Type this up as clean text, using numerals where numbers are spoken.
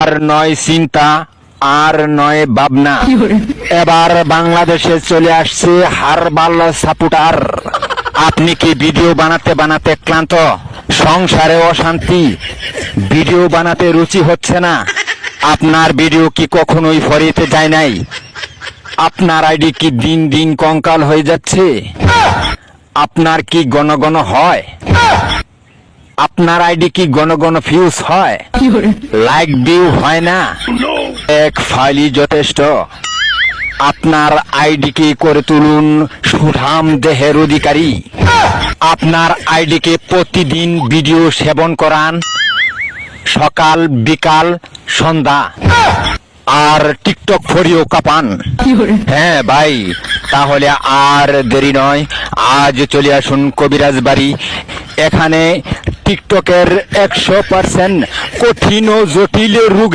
আর নয় চিন্তা, আর নয় ভাবনা। এবার বাংলাদেশে চলে আসছে হারবাল সাপোর্টার। আপনি কি ভিডিও বানাতে বানাতে ক্লান্ত? সংসারে অশান্তি, ভিডিও বানাতে রুচি হচ্ছে না? আপনার ভিডিও কি কখনোই ফরিতে যায় নাই? আপনার আইডি কি দিন দিন কঙ্কাল হয়ে যাচ্ছে? আপনার কি ঘন ঘন হয়? আপনার আইডি কি ঘন ঘন ফিউজ হয়? লাইক ভিউ হয় না? এক ফাইলই যথেষ্ট। আপনার আইডিকে করে তুলুন সুঠাম দেহের অধিকারী। আপনার আইডিকে প্রতিদিন ভিডিও সেবন করান, সকাল বিকাল সন্ধ্যা, আর টিকটক ফরিও কাপান। হ্যাঁ ভাই, তাহলে আর দেরি নয়, আজ চলে আসুন কবিরাজ বাড়ি। এখানে টিকটকের 100% কঠিন ও জটিল রোগ